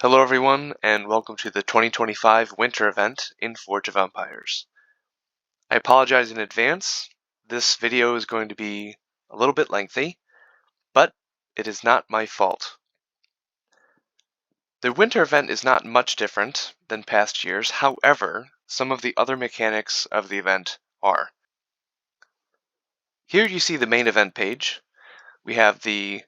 Hello everyone, and welcome to the 2025 winter event in Forge of Empires. I apologize in advance. This video is going to be a little bit lengthy, but it is not my fault. The winter event is not much different than past years, however, some of the other mechanics of the event are. Here you see the main event page. We have the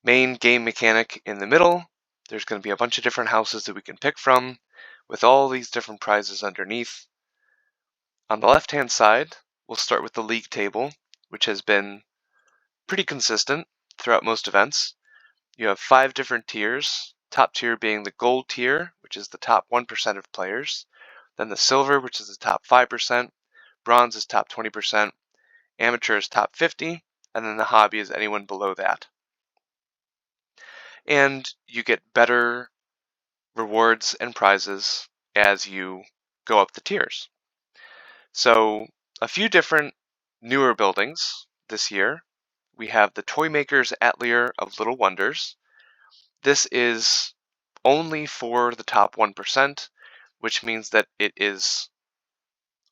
main game mechanic in the middle. There's going to be a bunch of different houses that we can pick from, with all these different prizes underneath. On the left-hand side, we'll start with the league table, which has been pretty consistent throughout most events. You have 5 different tiers, top tier being the gold tier, which is the top 1% of players, then the silver, which is the top 5%, bronze is top 20%, amateur is top 50, and then the hobby is anyone below that. And you get better rewards and prizes as you go up the tiers. So a few different newer buildings this year. We have the Toymaker's Atelier of Little Wonders. This is only for the top 1%, which means that it is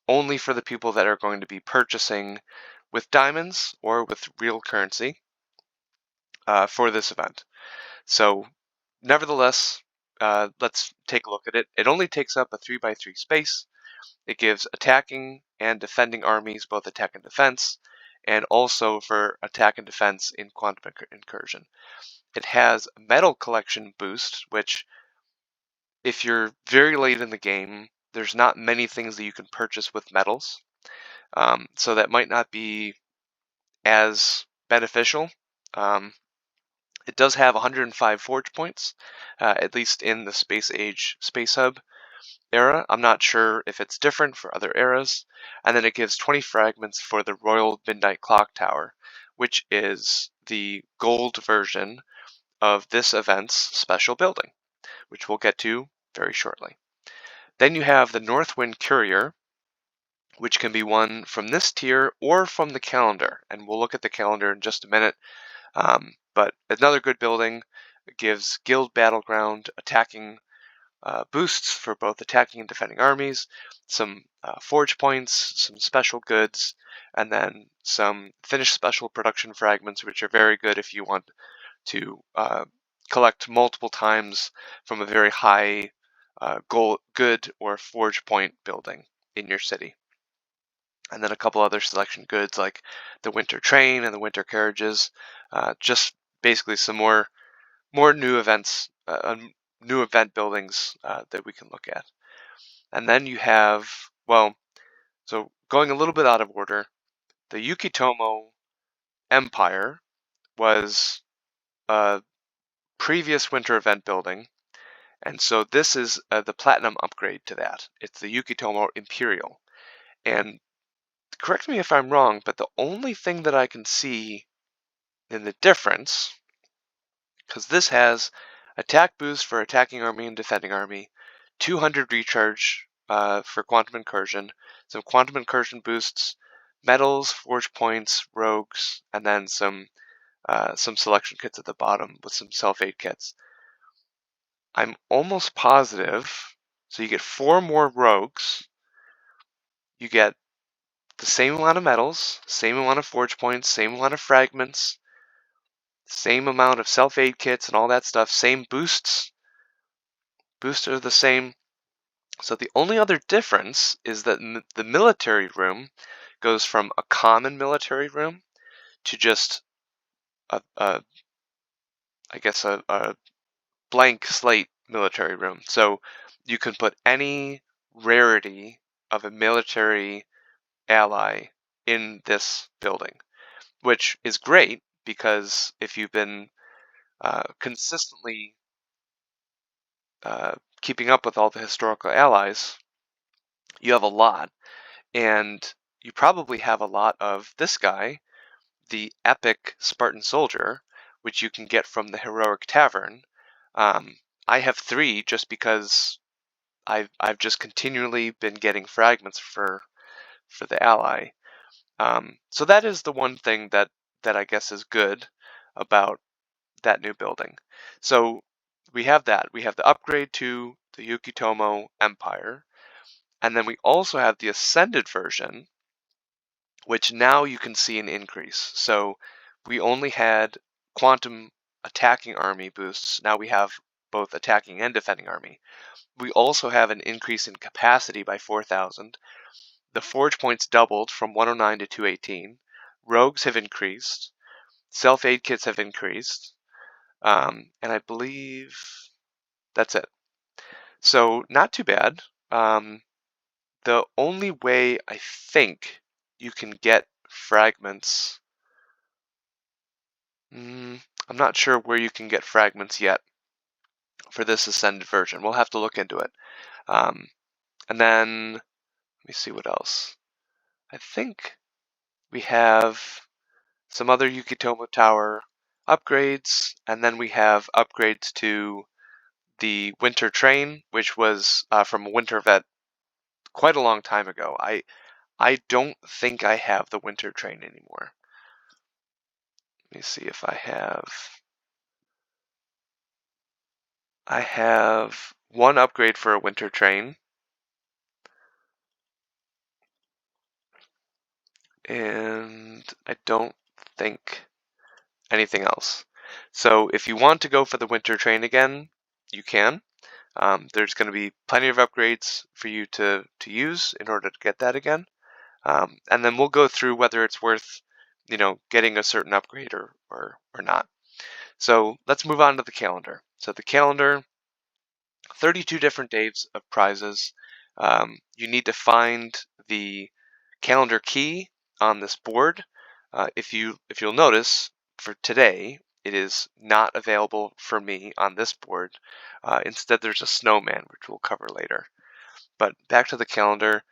only for the people that are going to be purchasing with diamonds or with real currency for this event. So nevertheless, let's take a look at it. It only takes up a 3x3 space. It gives attacking and defending armies both attack and defense, and also for attack and defense in quantum incursion. It has a metal collection boost, which if you're very late in the game, there's not many things that you can purchase with metals. So that might not be as beneficial. It does have 105 forge points, at least in the Space Age Space Hub era. I'm not sure if it's different for other eras. And then it gives 20 fragments for the Royal Midnight Clock Tower, which is the gold version of this event's special building, which we'll get to very shortly. Then you have the Northwind Courier, which can be won from this tier or from the calendar. And we'll look at the calendar in just a minute. But another good building. It gives Guild Battleground attacking boosts for both attacking and defending armies, some forge points, some special goods, and then some finished special production fragments, which are very good if you want to collect multiple times from a very high good or forge point building in your city. And then a couple other selection goods like the winter train and the winter carriages, just basically some more new events, new event buildings that we can look at. And then you have, well, so going a little bit out of order, the Yukitomo Empire was a previous winter event building, and so this is the platinum upgrade to that. It's the Yukitomo Imperial. And correct me if I'm wrong, but the only thing that I can see in the difference, because this has attack boost for attacking army and defending army, 200 recharge for quantum incursion, some quantum incursion boosts, metals, forge points, rogues, and then some selection kits at the bottom with some self-aid kits. I'm almost positive, so you get 4 more rogues, you get the same amount of metals, same amount of forge points, same amount of fragments, same amount of self-aid kits and all that stuff, same boosts. Boosts are the same. So the only other difference is that the military room goes from a common military room to just I guess a blank slate military room. So you can put any rarity of a military ally in this building, which is great because if you've been consistently keeping up with all the historical allies, you have a lot. And you probably have a lot of this guy, the epic Spartan soldier, which you can get from the heroic tavern. I have 3 just because I've just continually been getting fragments for the ally. So that is the one thing that I guess is good about that new building. So we have that. We have the upgrade to the Yukitomo Empire, and then we also have the Ascended version, which now you can see an increase. So we only had quantum attacking army boosts. Now we have both attacking and defending army. We also have an increase in capacity by 4,000. The forge points doubled from 109 to 218. Rogues have increased. Self-aid kits have increased. And I believe that's it. So not too bad. The only way I think you can get fragments, I'm not sure where you can get fragments yet for this Ascended version. We'll have to look into it. And then, let me see what else. I think we have some other Yukitomo Tower upgrades, and then we have upgrades to the Winter Train, which was from a Winter Vet quite a long time ago. I don't think I have the Winter Train anymore. Let me see if I have. I have one upgrade for a Winter Train, and I don't think anything else. So if you want to go for the Winter Train again, you can. There's going to be plenty of upgrades for you to use in order to get that again. And then we'll go through whether it's worth, getting a certain upgrade or not. So let's move on to the calendar. So the calendar, 32 different days of prizes. You need to find the calendar key on this board. If you'll notice, for today, it is not available for me on this board. Instead, there's a snowman, which we'll cover later. But back to the calendar,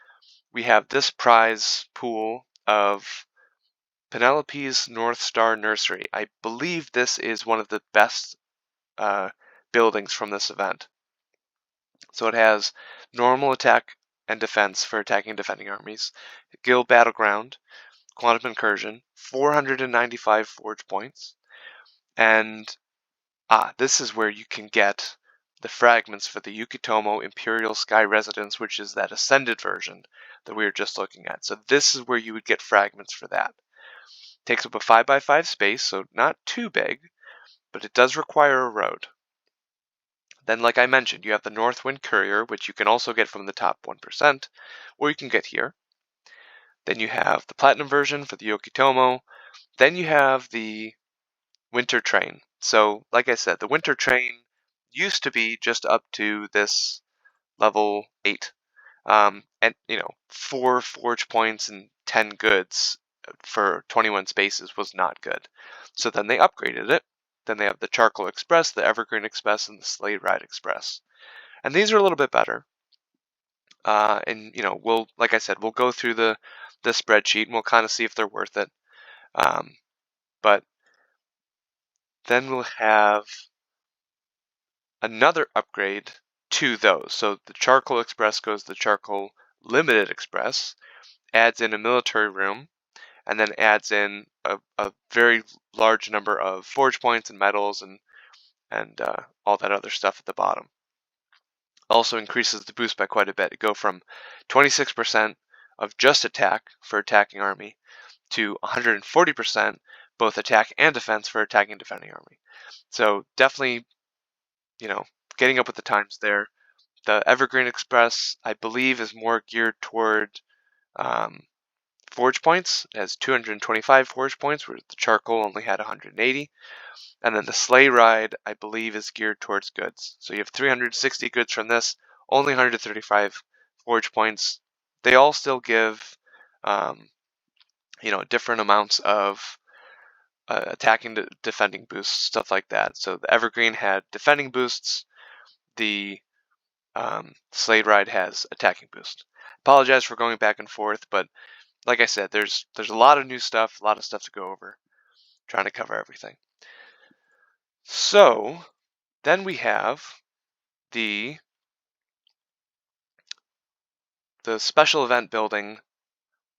we have this prize pool of Penelope's North Star Nursery. I believe this is one of the best buildings from this event. So it has normal attack and defense for attacking and defending armies, guild battleground, quantum incursion, 495 forge points, and this is where you can get the fragments for the Yukitomo Imperial Sky Residence, which is that Ascended version that we were just looking at. So this is where you would get fragments for that. Takes up a 5x5 space, so not too big, but it does require a road. Then, like I mentioned, you have the Northwind Courier, which you can also get from the top 1%, or you can get here. Then you have the Platinum version for the Yokitomo. Then you have the Winter Train. So, like I said, the Winter Train used to be just up to this level 8. And, 4 forge points and 10 goods for 21 spaces was not good. So then they upgraded it. Then they have the Charcoal Express, the Evergreen Express, and the Sleigh Ride Express. And these are a little bit better. And we'll, like I said, we'll go through the spreadsheet and we'll kind of see if they're worth it. But then we'll have another upgrade to those. So the Charcoal Express goes the Charcoal Limited Express, adds in a military room, and then adds in a very large number of forge points and metals and all that other stuff at the bottom. Also increases the boost by quite a bit. It go from 26% of just attack for attacking army to 140% both attack and defense for attacking and defending army. So definitely, getting up with the times there. The Evergreen Express, I believe, is more geared toward forge points. It has 225 forge points, where the charcoal only had 180. And then the sleigh ride, I believe, is geared towards goods. So you have 360 goods from this, only 135 forge points. They all still give, different amounts of attacking, defending boosts, stuff like that. So the Evergreen had defending boosts. The sleigh ride has attacking boost. Apologize for going back and forth, but like I said, there's a lot of new stuff, a lot of stuff to go over, trying to cover everything. So then we have the special event building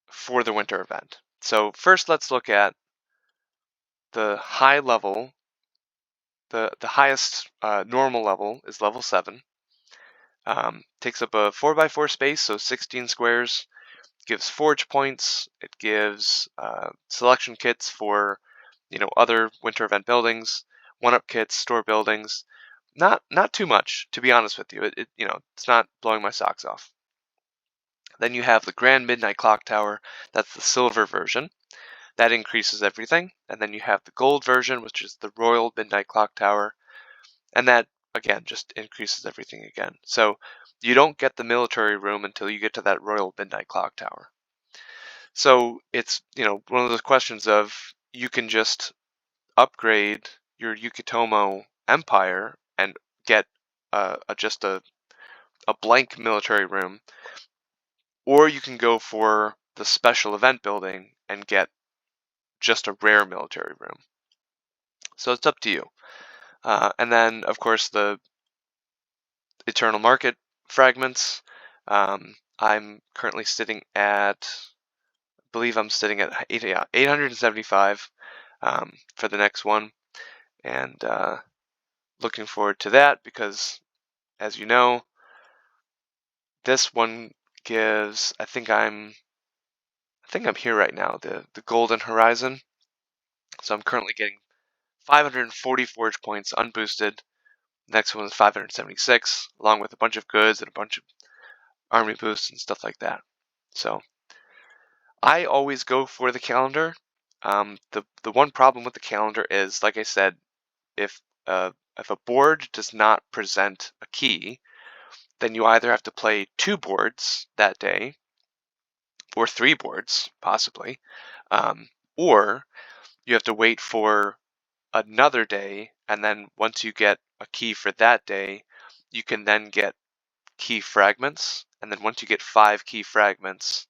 for the winter event. So first let's look at the high level the highest normal level is level 7. Takes up a 4x4 space, so 16 squares. Gives forge points. It gives selection kits for other winter event buildings, one-up kits, store buildings. Not too much, to be honest with you. It's not blowing my socks off. Then you have the Grand Midnight Clock Tower. That's the silver version. That increases everything. And then you have the gold version, which is the Royal Midnight Clock Tower. And that, again, just increases everything again. So you don't get the military room until you get to that Royal Midnight Clock Tower. So it's, one of those questions of you can just upgrade your Yukitomo Empire and get just a blank military room, or you can go for the special event building and get just a rare military room. So it's up to you. And then, of course, the Eternal Market fragments. I'm currently sitting at, I believe I'm sitting at 875 for the next one. And looking forward to that because, as you know, this one gives, I think I'm here right now, the Golden Horizon. So I'm currently getting 540 forge points unboosted. Next one is 576, along with a bunch of goods and a bunch of army boosts and stuff like that. So I always go for the calendar. The one problem with the calendar is, like I said, if a board does not present a key, then you either have to play 2 boards that day, or 3 boards possibly, or you have to wait for another day, and then once you get a key for that day, you can then get key fragments, and then once you get 5 key fragments,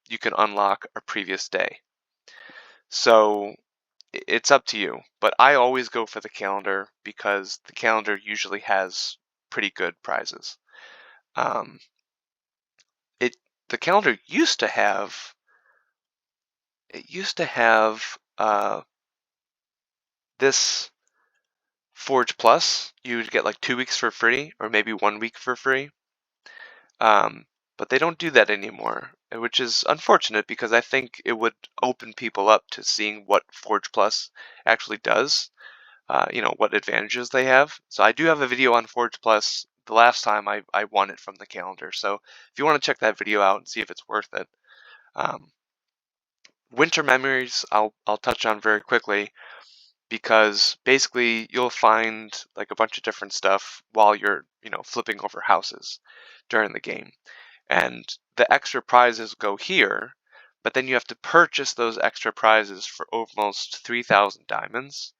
you can unlock a previous day. So it's up to you, but I always go for the calendar because the calendar usually has pretty good prizes. The calendar used to have this Forge Plus. You would get like 2 weeks for free, or maybe 1 week for free. But they don't do that anymore, which is unfortunate because I think it would open people up to seeing what Forge Plus actually does. What advantages they have. So I do have a video on Forge Plus. The last time I won it from the calendar. So if you want to check that video out and see if it's worth it. Winter Memories I'll touch on very quickly because basically you'll find like a bunch of different stuff while you're flipping over houses during the game, and the extra prizes go here, but then you have to purchase those extra prizes for almost 3,000 diamonds,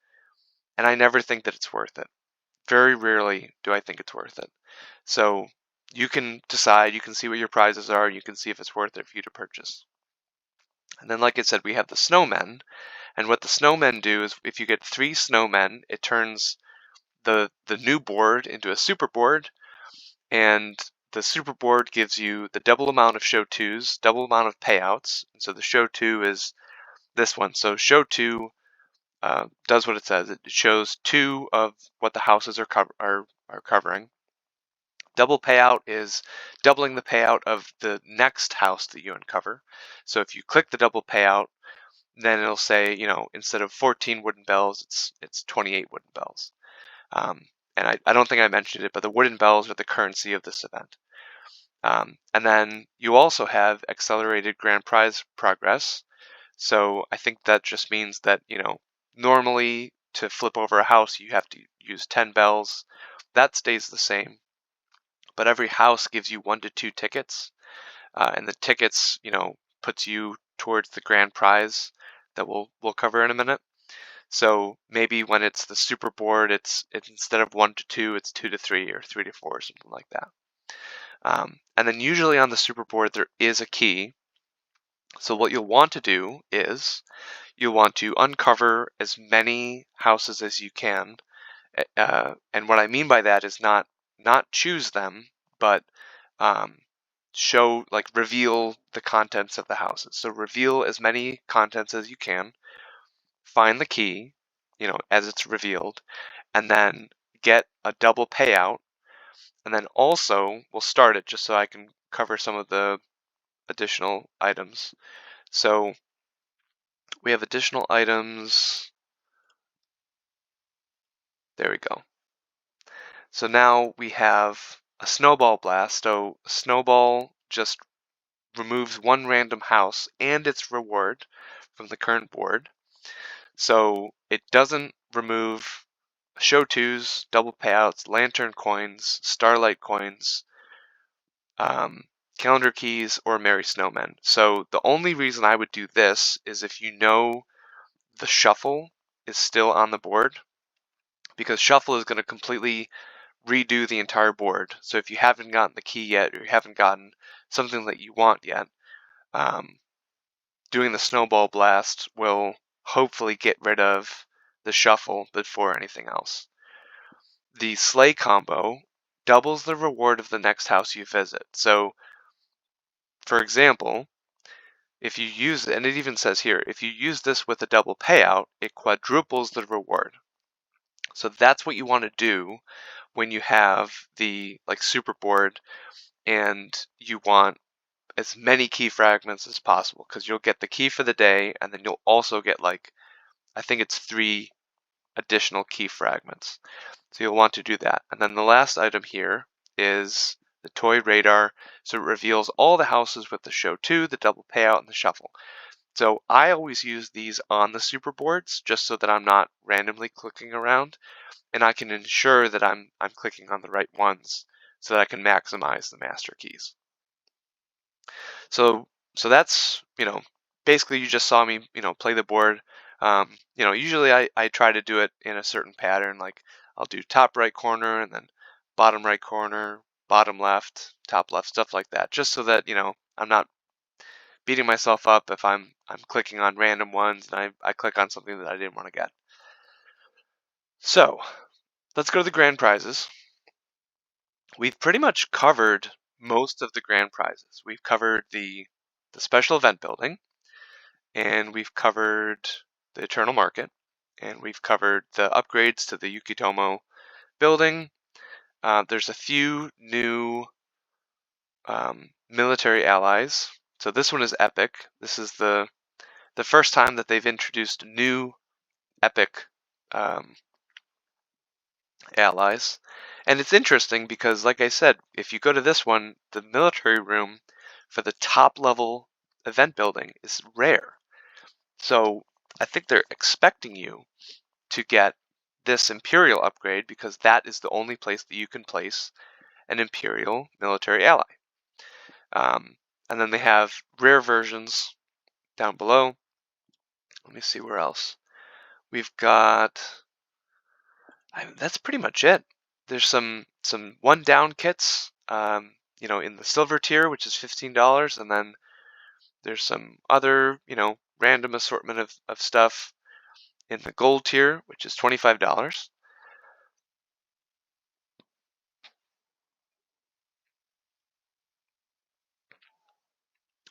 and I never think that it's worth it. Very rarely do I think it's worth it. So you can decide, you can see what your prizes are, you can see if it's worth it for you to purchase. And then, like I said, we have the snowmen. And what the snowmen do is if you get 3 snowmen, it turns the new board into a super board. And the super board gives you the double amount of show 2s, double amount of payouts. And so the show 2 is this one. So show 2 does what it says. It shows 2 of what the houses are covering. Double payout is doubling the payout of the next house that you uncover. So if you click the double payout, then it'll say, instead of 14 wooden bells, it's 28 wooden bells. And I don't think I mentioned it, but the wooden bells are the currency of this event. And then you also have accelerated grand prize progress. So I think that just means that, normally to flip over a house, you have to use 10 bells. That stays the same. But every house gives you 1 to 2 tickets. And the tickets, puts you towards the grand prize that we'll cover in a minute. So maybe when it's the super board, it's instead of 1 to 2, it's 2 to 3 or 3 to 4, something like that. And then usually on the super board there is a key. So what you'll want to do is you'll want to uncover as many houses as you can. And what I mean by that is not choose them, but reveal the contents of the houses. So reveal as many contents as you can. Find the key, as it's revealed, and then get a double payout, and then also we'll start it just so I can cover some of the additional items. So we have additional items. There we go. So now we have a snowball blast. So snowball just removes one random house and its reward from the current board. So it doesn't remove show twos, double payouts, lantern coins, starlight coins, calendar keys, or merry snowmen. So the only reason I would do this is if you know the shuffle is still on the board, because shuffle is going to completely redo the entire board. So if you haven't gotten the key yet, or you haven't gotten something that you want yet, doing the snowball blast will hopefully get rid of the shuffle before anything else. The sleigh combo doubles the reward of the next house you visit. So, for example, if you use, and it even says here, if you use this with a double payout, it quadruples the reward. So that's what you want to do when you have the super board and you want as many key fragments as possible, because you'll get the key for the day, and then you'll also get I think it's 3 additional key fragments. So you'll want to do that. And then the last item here is the toy radar. So it reveals all the houses with the show 2, the double payout, and the shuffle. So I always use these on the super boards just so that I'm not randomly clicking around, and I can ensure that I'm clicking on the right ones so that I can maximize the master keys. So that's, basically you just saw me, play the board. Usually I try to do it in a certain pattern, like I'll do top right corner and then bottom right corner, bottom left, top left, stuff like that, just so that, I'm not beating myself up if I'm clicking on random ones and I click on something that I didn't want to get. So let's go to the grand prizes. We've pretty much covered most of the grand prizes. We've covered the special event building, and we've covered the Eternal Market, and we've covered the upgrades to the Yukitomo building. There's a few new military allies. So this one is epic. This is the first time that they've introduced new epic allies. And it's interesting because, like I said, if you go to this one, the military room for the top level event building is rare. So I think they're expecting you to get this Imperial upgrade because that is the only place that you can place an Imperial military ally. And then they have rare versions down below. Let me see where else. We've got, that's pretty much it. There's some one down kits, in the silver tier, which is $15, and then there's some other, random assortment of stuff in the gold tier, which is $25.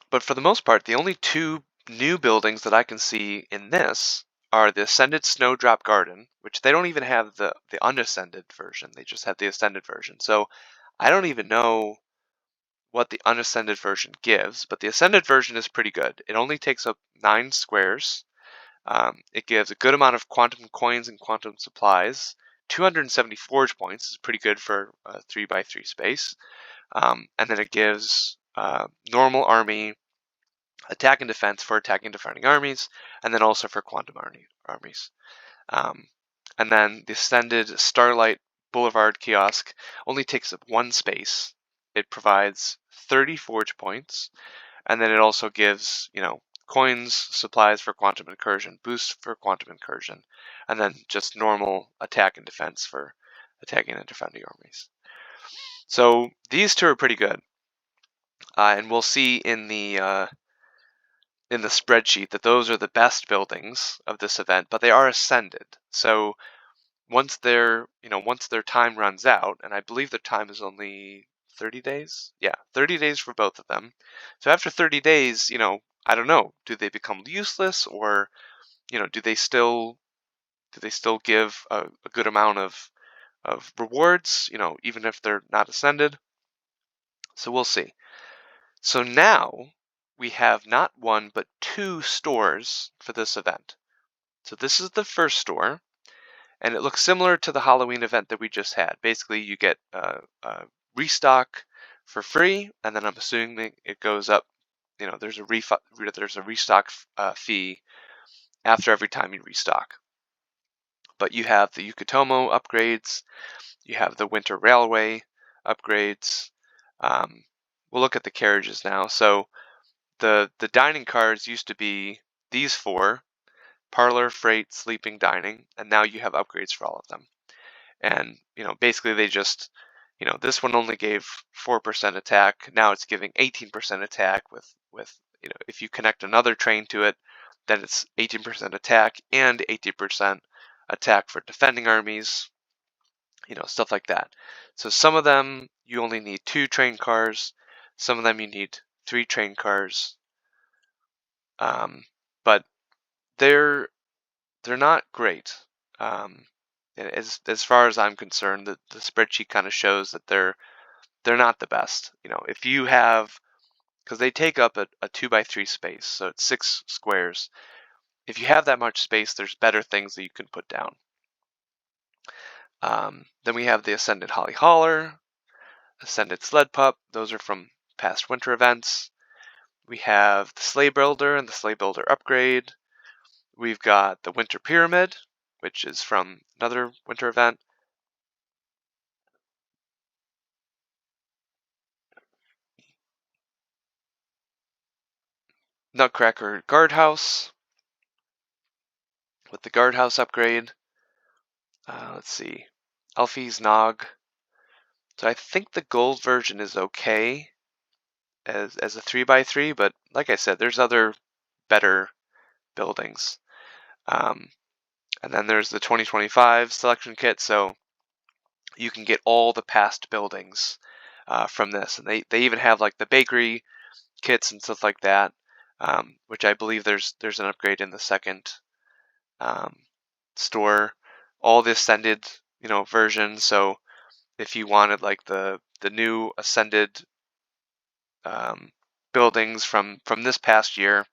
But for the most part, the only 2 new buildings that I can see in this are the Ascended Snowdrop Garden, which they don't even have the unascended version. They just have the ascended version. So I don't even know what the unascended version gives, but the ascended version is pretty good. It only takes up 9 squares. It gives a good amount of quantum coins and quantum supplies. 270 forge points is pretty good for a 3x3 space. And then it gives normal army, attack and defense for attacking and defending armies, and then also for quantum armies. And then the extended Starlight Boulevard kiosk only takes up 1 space. It provides 30 forge points, and then it also gives, coins, supplies for quantum incursion, boosts for quantum incursion, and then just normal attack and defense for attacking and defending armies. So these 2 are pretty good, and we'll see in the spreadsheet that those are the best buildings of this event, but they are ascended. So once their time runs out, and I believe the time is only 30 days. Yeah, 30 days for both of them. So after 30 days, I don't know, do they become useless, or do they still Do they still give a good amount of rewards, even if they're not ascended? So we'll see. So now we have not one, but two stores for this event. So this is the first store, and it looks similar to the Halloween event that we just had. Basically, you get a restock for free, and then I'm assuming it goes up. There's a restock fee after every time you restock. But you have the Yukutomo upgrades, you have the Winter Railway upgrades. Um, we'll look at the carriages now. So the dining cars used to be these four: parlor, freight, sleeping, dining, and now you have upgrades for all of them. And basically they just, this one only gave 4% attack. Now it's giving 18% attack with if you connect another train to it, then it's 18% attack and 80% attack for defending armies, stuff like that. So some of them you only need 2 train cars, some of them you need 3 train cars, but they're not great. As far as I'm concerned, the spreadsheet kind of shows that they're not the best. If you have, because they take up a 2x3 space, so it's 6 squares. If you have that much space, there's better things that you can put down. Then we have the Ascended Holly Hauler, Ascended Sled Pup. Those are from past winter events. We have the Sleigh Builder and the Sleigh Builder upgrade. We've got the Winter Pyramid, which is from another winter event. Nutcracker Guardhouse with the Guardhouse upgrade. Let's see. Alfie's Nog. So I think the gold version is okay as a 3x3, but like I said, there's other better buildings. And then there's the 2025 selection kit, so you can get all the past buildings from this. And they even have like the bakery kits and stuff like that, which I believe there's an upgrade in the second store. All the ascended version. So if you wanted like the new ascended buildings from this past year,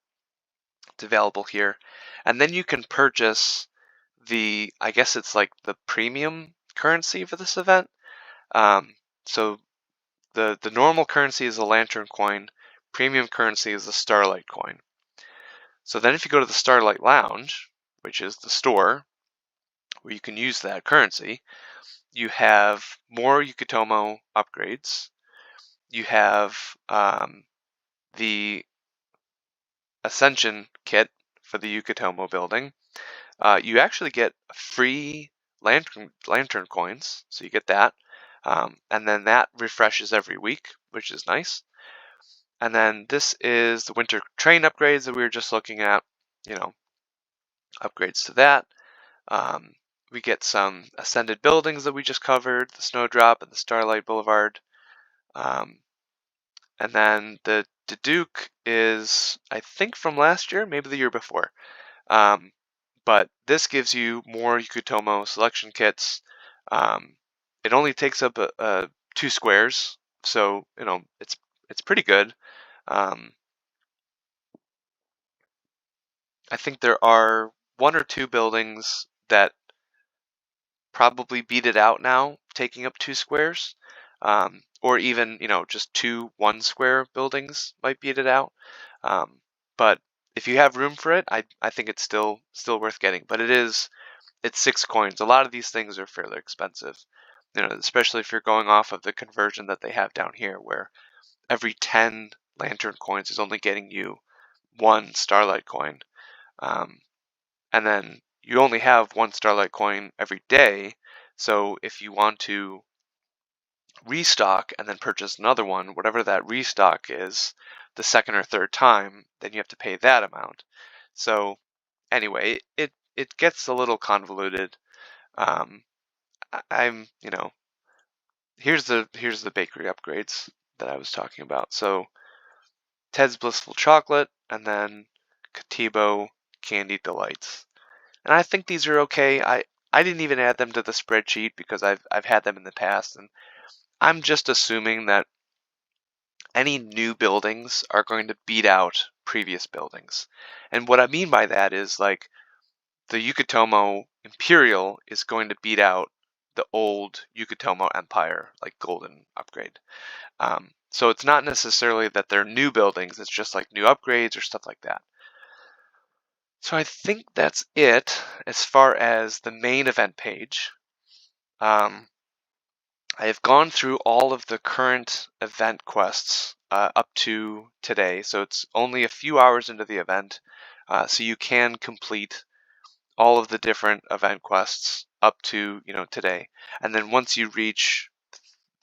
it's available here. And then you can purchase I guess it's like the premium currency for this event. So the normal currency is a lantern coin, premium currency is the starlight coin. So then if you go to the Starlight Lounge, which is the store where you can use that currency, you have more Yukutomo upgrades. You have the Ascension kit for the Yukutomo building. You actually get free lantern coins, so you get that. And then that refreshes every week, which is nice. And then this is the winter train upgrades that we were just looking at, upgrades to that. We get some ascended buildings that we just covered, the Snowdrop and the Starlight Boulevard. And then the Duke is, I think, from last year, maybe the year before. But this gives you more Yukutomo selection kits. It only takes up 2 squares, so it's pretty good. I think there are 1 or 2 buildings that probably beat it out now, taking up 2 squares, or even just 2 1-square buildings might beat it out. But if you have room for it, I think it's still worth getting. But it's 6 coins. A lot of these things are fairly expensive, especially if you're going off of the conversion that they have down here, where every 10 lantern coins is only getting you 1 starlight coin. And then you only have 1 starlight coin every day, so if you want to restock and then purchase another one, whatever that restock is, the second or third time, then you have to pay that amount. So anyway, it gets a little convoluted. I'm here's the bakery upgrades that I was talking about. So Ted's Blissful Chocolate and then Katibo Candy Delights. And I think these are okay. I didn't even add them to the spreadsheet because I've had them in the past, and I'm just assuming that any new buildings are going to beat out previous buildings. And what I mean by that is like the Yukutomo Imperial is going to beat out the old Yukutomo Empire, like Golden Upgrade. So it's not necessarily that they're new buildings, it's just like new upgrades or stuff like that. So I think that's it as far as the main event page. I have gone through all of the current event quests up to today, so it's only a few hours into the event, so you can complete all of the different event quests up to today. And then once you reach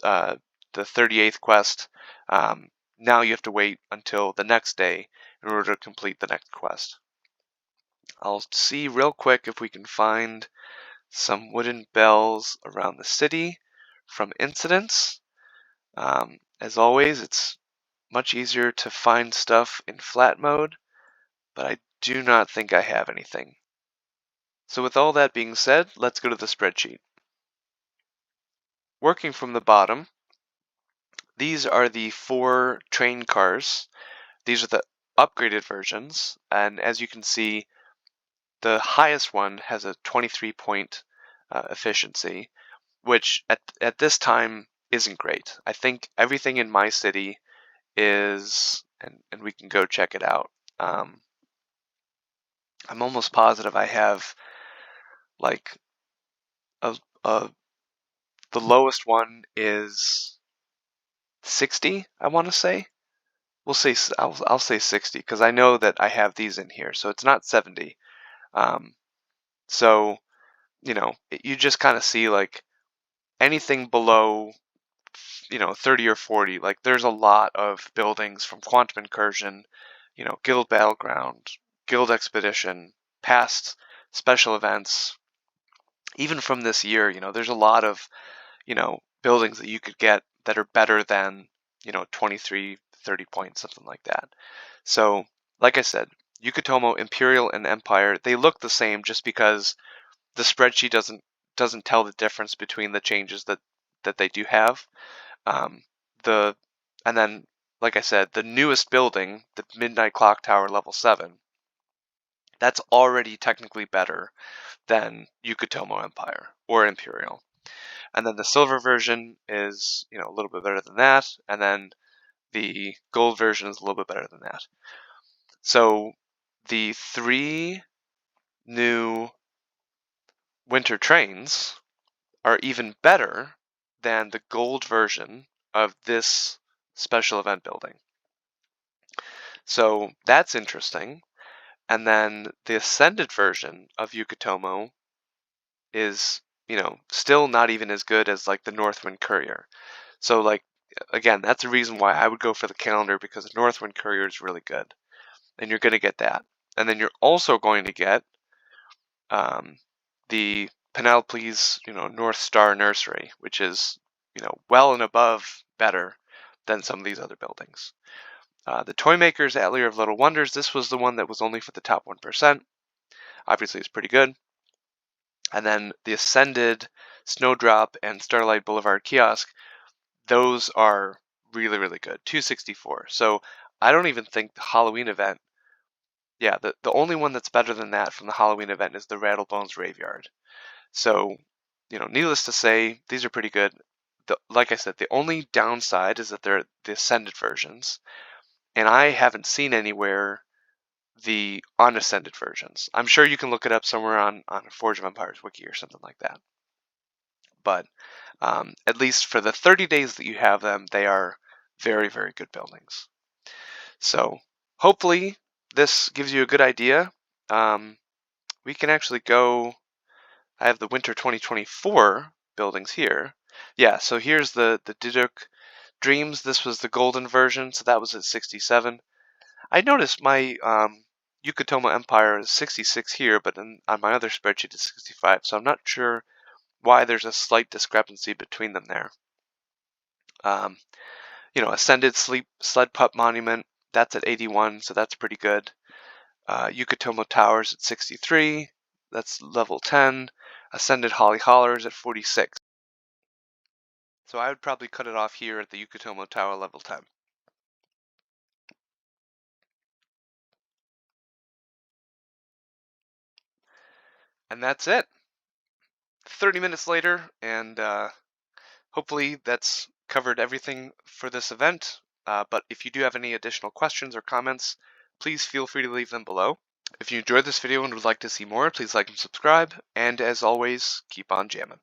uh, the 38th quest, now you have to wait until the next day in order to complete the next quest. I'll see real quick if we can find some wooden bells around the city from incidents. As always, it's much easier to find stuff in flat mode, but I do not think I have anything. So with all that being said, let's go to the spreadsheet. Working from the bottom, these are the 4 train cars. These are the upgraded versions, and as you can see, the highest one has a 23-point efficiency, which at this time isn't great. I think everything in my city is, and we can go check it out. I'm almost positive I have like a the lowest one is 60, I want to say. I'll say 60 because I know that I have these in here, so it's not 70. Um, so you just kind of see like anything below 30 or 40. Like there's a lot of buildings from Quantum Incursion, Guild Battleground, Guild Expedition, past special events, even from this year. There's a lot of buildings that you could get that are better than 23, 30 points, something like that. So like I said, Yukutomo, Imperial, and Empire, they look the same just because the spreadsheet doesn't tell the difference between the changes that they do have. Um, the and then like I said, the newest building, the Midnight Clock Tower level 7, that's already technically better than Yukutomo Empire or Imperial. And then the silver version is, a little bit better than that, and then the gold version is a little bit better than that. So the 3 new winter trains are even better than the gold version of this special event building. So that's interesting. And then the ascended version of Yukutomo is, still not even as good as like the Northwind Courier. So like again, that's the reason why I would go for the calendar, because the Northwind Courier is really good. And you're going to get that. And then you're also going to get the Penelope's, North Star Nursery, which is, well and above better than some of these other buildings. The Toymaker's Atelier of Little Wonders, this was the one that was only for the top 1%. Obviously, it's pretty good. And then the Ascended, Snowdrop, and Starlight Boulevard Kiosk, those are really, really good. 264. So I don't even think the Halloween event, yeah, the only one that's better than that from the Halloween event is the Rattlebones Graveyard. So, needless to say, these are pretty good. Like I said, the only downside is that they're the Ascended versions, and I haven't seen anywhere the unascended versions. I'm sure you can look it up somewhere on Forge of Empires wiki or something like that. But at least for the 30 days that you have them, they are very, very good buildings. So hopefully this gives you a good idea. We can actually go. I have the winter 2024 buildings here. Yeah, so here's the Diduk Dreams. This was the golden version, so that was at 67. I noticed my Yukutomo Empire is 66 here, but on my other spreadsheet it's 65, so I'm not sure why there's a slight discrepancy between them there. Ascended Sled Pup Monument, that's at 81, so that's pretty good. Yukutomo Towers at 63. that's level 10. Ascended Holly Hollers at 46. So I would probably cut it off here at the Yukutomo Tower level 10. And that's it. 30 minutes later, and hopefully that's covered everything for this event. But if you do have any additional questions or comments, please feel free to leave them below. If you enjoyed this video and would like to see more, please like and subscribe. And as always, keep on jamming.